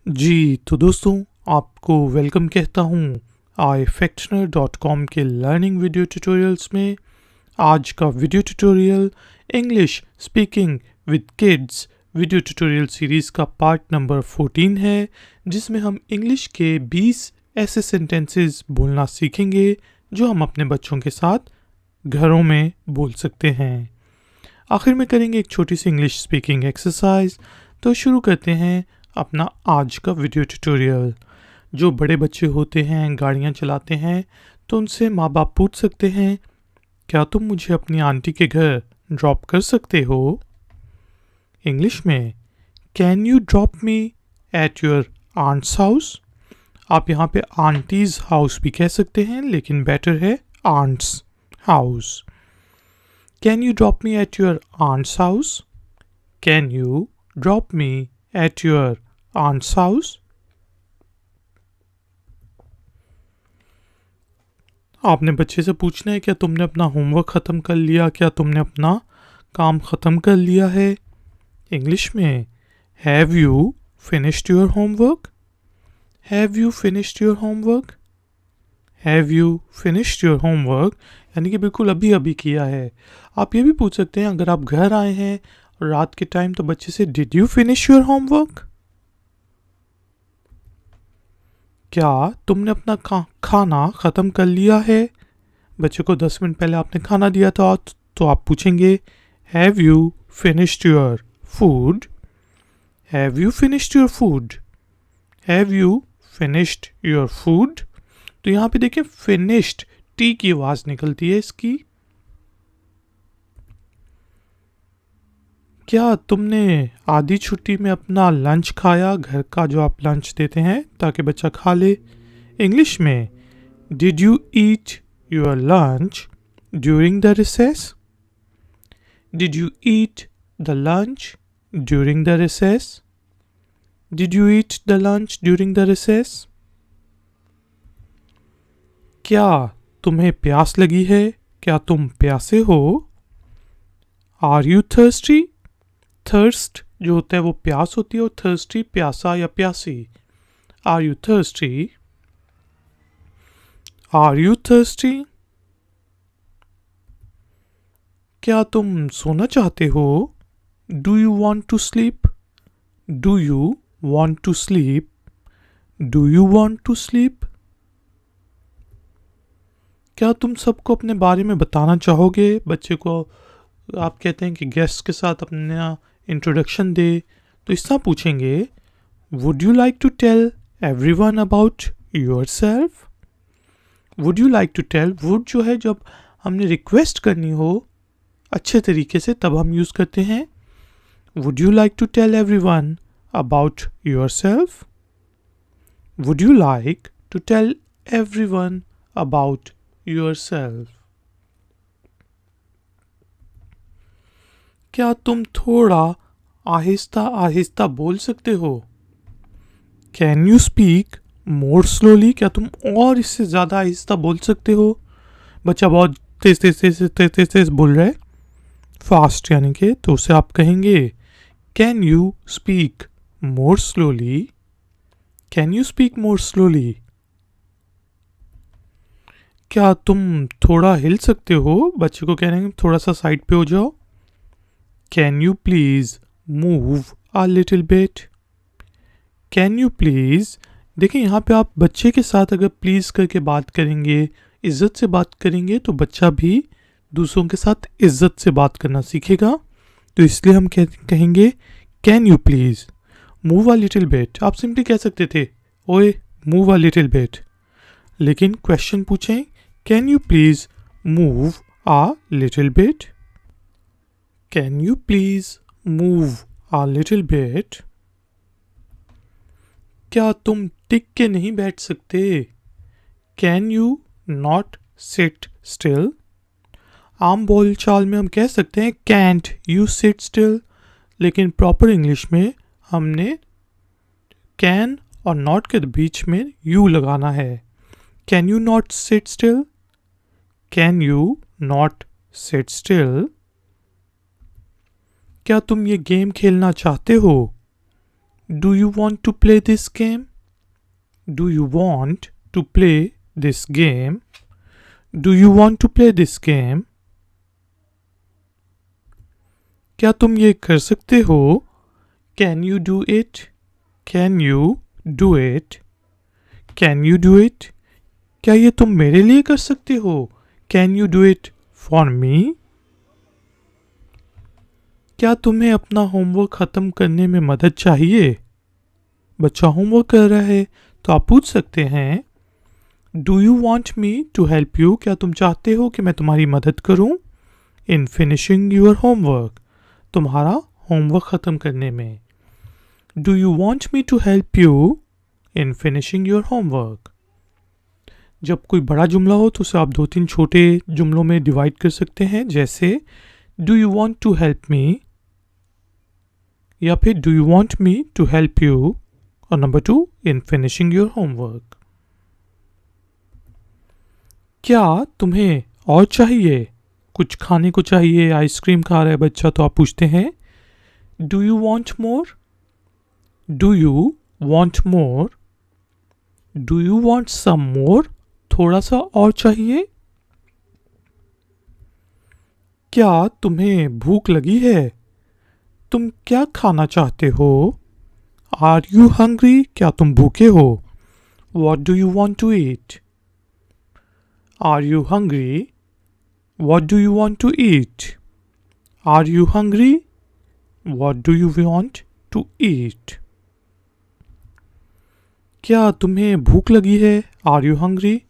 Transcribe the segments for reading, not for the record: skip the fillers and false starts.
जी, तो दोस्तों आपको वेलकम कहता हूँ iFactioner.com के लर्निंग वीडियो ट्यूटोरियल्स में। आज का video tutorial English speaking with kids video tutorial series का पार्ट नंबर 14 है, जिसमें हम इंग्लिश के 20 ऐसे सेंटेंसेस बोलना सीखेंगे जो हम अपने बच्चों के साथ घरों में बोल सकते हैं। आखिर में करेंगे एक छोटी सी इंग्लिश स्पीकिंग एक्सरसाइज। तो शुरू करते हैं अपना आज का वीडियो ट्यूटोरियल। जो बड़े बच्चे होते हैं, गाड़ियाँ चलाते हैं, तो उनसे माँ बाप पूछ सकते हैं, क्या तुम मुझे अपनी आंटी के घर ड्रॉप कर सकते हो? इंग्लिश में can you drop me at your aunt's house. आप यहाँ पे आंटीज हाउस भी कह सकते हैं, लेकिन बेटर है aunt's house. Can you drop me at your aunt's house? Can you drop me at your aunt's house? आपने बच्चे से पूछना है, क्या तुमने अपना होमवर्क ख़त्म कर लिया, क्या तुमने अपना काम ख़त्म कर लिया है? इंग्लिश में Have you finished your homework? Have you finished your homework? Have you finished your homework? यानी कि बिल्कुल अभी अभी किया है। आप ये भी पूछ सकते हैं, अगर आप घर आए हैं और रात के टाइम, तो बच्चे से did you finish your homework? क्या तुमने अपना खाना ख़त्म कर लिया है? बच्चे को 10 मिनट पहले आपने खाना दिया था, तो आप पूछेंगे have you finished your food? Have you finished your food? Have you finished your food? तो यहाँ पे देखिए फिनिश्ड टी की आवाज निकलती है इसकी। क्या तुमने आधी छुट्टी में अपना लंच खाया? घर का जो आप लंच देते हैं ताकि बच्चा खा ले। इंग्लिश में did you eat your lunch during the recess? Did you eat the lunch during the recess? Did you eat the lunch during the recess? क्या तुम्हें प्यास लगी है? क्या तुम प्यासे हो? Are you thirsty? थर्स्ट जो होता है वो प्यास होती है, और थर्स्टी प्यासा या प्यासी। Are you thirsty? Are you thirsty? क्या तुम सोना चाहते हो? Do you want to sleep? Do you want to sleep? Do you want to sleep? क्या तुम सबको अपने बारे में बताना चाहोगे? बच्चे को आप कहते हैं कि गेस्ट के साथ अपना इंट्रोडक्शन दे, तो इस तरह पूछेंगे, would you like to tell everyone about yourself? Would you like to tell, would जो है जब हमने रिक्वेस्ट करनी हो अच्छे तरीके से तब हम यूज़ करते हैं। Would you like to tell everyone about yourself? Would you like to tell everyone about yourself? क्या तुम थोड़ा आहिस्ता आहिस्ता बोल सकते हो? Can you speak more slowly? क्या तुम और इससे ज़्यादा आहिस्ता बोल सकते हो? बच्चा बहुत तेज तेज तेज तेज तेज तेज बोल रहा है, फास्ट यानी कि, तो उसे आप कहेंगे can you speak more slowly? Can you speak more slowly? क्या तुम थोड़ा हिल सकते हो? बच्चे को कह रहे हैं थोड़ा सा साइड पे हो जाओ। Can you please move a little bit? Can you please, देखिए यहाँ पे आप बच्चे के साथ अगर प्लीज करके बात करेंगे, इज्जत से बात करेंगे, तो बच्चा भी दूसरों के साथ इज्जत से बात करना सीखेगा। तो इसलिए हम कहेंगे can you please move a little bit. आप सिंपली कह सकते थे ओए मूव अ लिटिल बिट, लेकिन क्वेश्चन पूछें can you please move a little bit? Can you please move a little bit? क्या तुम टिक के नहीं बैठ सकते? Can you not sit still? आम बोलचाल में हम कह सकते हैं कैंट यू सिट स्टिल, लेकिन प्रॉपर इंग्लिश में हमने कैन और नॉट के बीच में यू लगाना है। Can you not sit still? Can you not sit still? क्या तुम ये गेम खेलना चाहते हो? Do you want to play this game? Do you want to play this game? Do you want to play this game? क्या तुम ये कर सकते हो? Can you do it? Can you do it? Can you do it? क्या ये तुम मेरे लिए कर सकते हो? Can you do it for me? क्या तुम्हें अपना होमवर्क ख़त्म करने में मदद चाहिए? बच्चा होमवर्क कर रहा है तो आप पूछ सकते हैं do you want me to help you? क्या तुम चाहते हो कि मैं तुम्हारी मदद करूं? इन फिनिशिंग योर होमवर्क, तुम्हारा होमवर्क ख़त्म करने में। Do you want me to help you in finishing your homework? जब कोई बड़ा जुमला हो तो उसे आप 2-3 छोटे जुमलों में डिवाइड कर सकते हैं, जैसे do you want to help me, या फिर do you want me to help you, और number 2 in finishing your homework. क्या तुम्हें और चाहिए? कुछ खाने को चाहिए, आइसक्रीम खा रहा है बच्चा तो आप पूछते हैं do you want more? Do you want more? Do you want some more? थोड़ा सा और चाहिए? क्या तुम्हें भूख लगी है? तुम क्या खाना चाहते हो? Are you hungry? क्या तुम भूखे हो? What do you want to eat? Are you hungry? What do you want to eat? Are you hungry? What do you want to eat? क्या तुम्हें भूख लगी है? Are you hungry?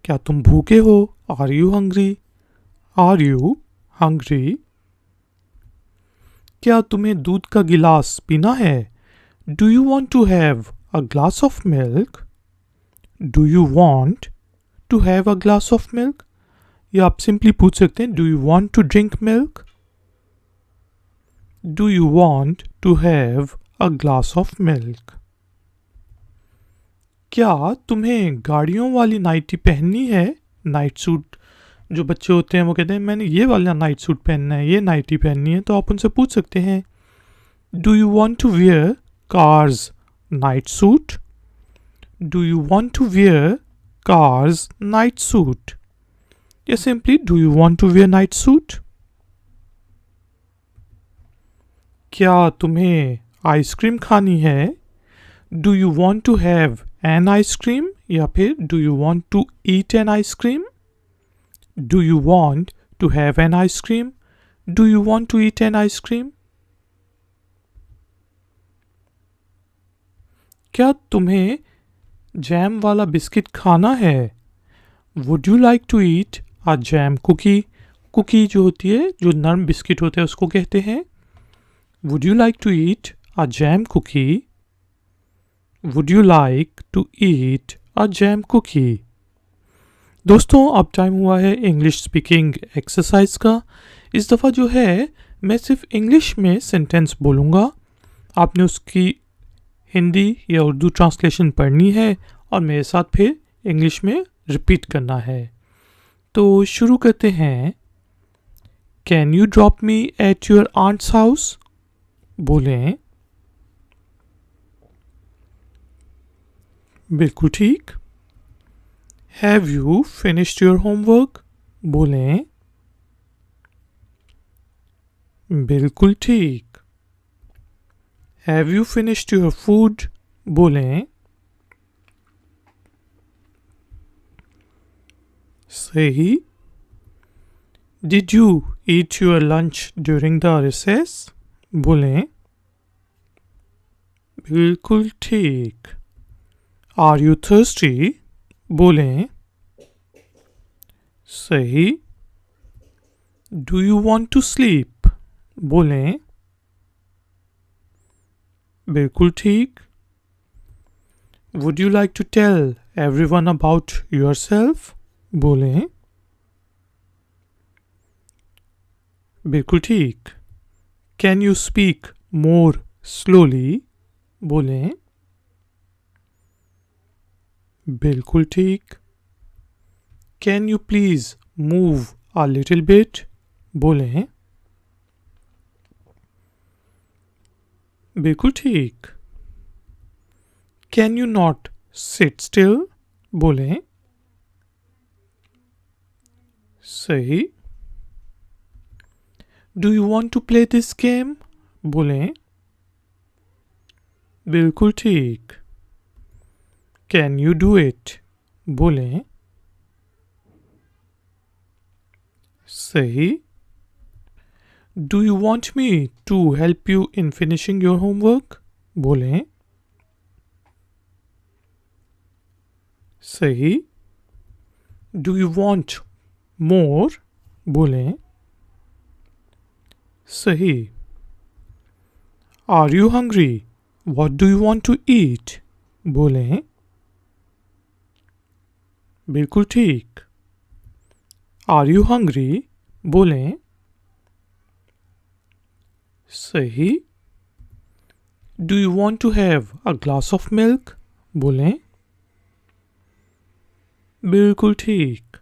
क्या तुम भूखे हो? Are you hungry? Are you hungry? क्या तुम्हें दूध का गिलास पीना है? Do you want to have a glass of milk? Do you want to have a glass of milk? या आप सिंपली पूछ सकते हैं do you want to drink milk? Do you want to have a glass of milk? क्या तुम्हें गाड़ियों वाली nightie पहननी है? नाइट सूट जो बच्चे होते हैं वो कहते हैं मैंने ये वाला नाइट सूट पहनना है, ये नाइटी पहननी है, तो आप उनसे पूछ सकते हैं do you want to wear cars night suit? Do you want to wear cars night suit? या simply do you want to wear night suit? क्या तुम्हें आइसक्रीम खानी है? Do you want to have an ice cream? या फिर do you want to eat an ice cream? Do you want to have an ice cream? Do you want to eat an ice cream? क्या तुम्हें jam वाला biscuit खाना है? Would you like to eat a jam cookie? Cookie जो होती है, जो नरम बिस्किट होते हैं उसको कहते हैं। Would you like to eat a jam cookie? Would you like to eat a jam cookie? दोस्तों अब टाइम हुआ है इंग्लिश स्पीकिंग एक्सरसाइज का। इस दफ़ा जो है मैं सिर्फ इंग्लिश में सेंटेंस बोलूँगा, आपने उसकी हिंदी या उर्दू ट्रांसलेशन पढ़नी है और मेरे साथ फिर इंग्लिश में रिपीट करना है। तो शुरू करते हैं। Can you drop me at your aunt's house? बोलें बिल्कुल ठीक। Have you finished your homework? बोलें बिल्कुल ठीक। Have you finished your food? बोलें सही। Did you eat your lunch during the recess? बोलें बिल्कुल ठीक। Are you thirsty? बोलें सही। Do you want to sleep? बोलें बिल्कुल ठीक। Would you like to tell everyone about yourself? बोलें बिल्कुल ठीक। Can you speak more slowly? बोलें बिल्कुल ठीक। Can you please move a little bit? बोलें बिल्कुल ठीक। Can you not sit still? बोलें सही। Do you want to play this game? बोलें बिल्कुल ठीक। Can you do it? बोलें सही। Do you want me to help you in finishing your homework? बोलें सही। Do you want more? बोलें सही। Are you hungry? What do you want to eat? बोलें बिल्कुल ठीक। Are you hungry? बोलें सही। Do you want to have a glass of milk? बोलें बिल्कुल ठीक।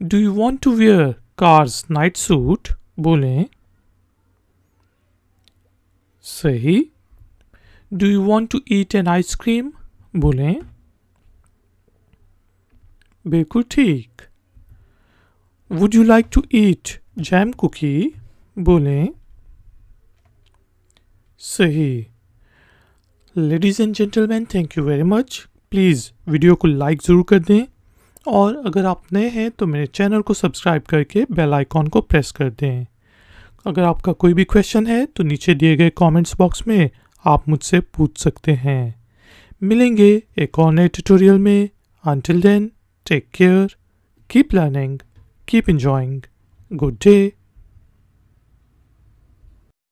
Do you want to wear cars night suit? बोलें सही। Do you want to eat an ice cream? बोलें बिल्कुल ठीक। Would you like to eat jam cookie? बोलें सही। Ladies and gentleman, thank you very much. Please video को like ज़रूर कर दें और अगर आप नए हैं तो मेरे चैनल को सब्सक्राइब करके बेल आइकॉन को प्रेस कर दें। अगर आपका कोई भी क्वेश्चन है तो नीचे दिए गए कमेंट्स बॉक्स में आप मुझसे पूछ सकते हैं। मिलेंगे एक और नए ट्यूटोरियल में। Until then, take care, keep learning, keep enjoying. Good day.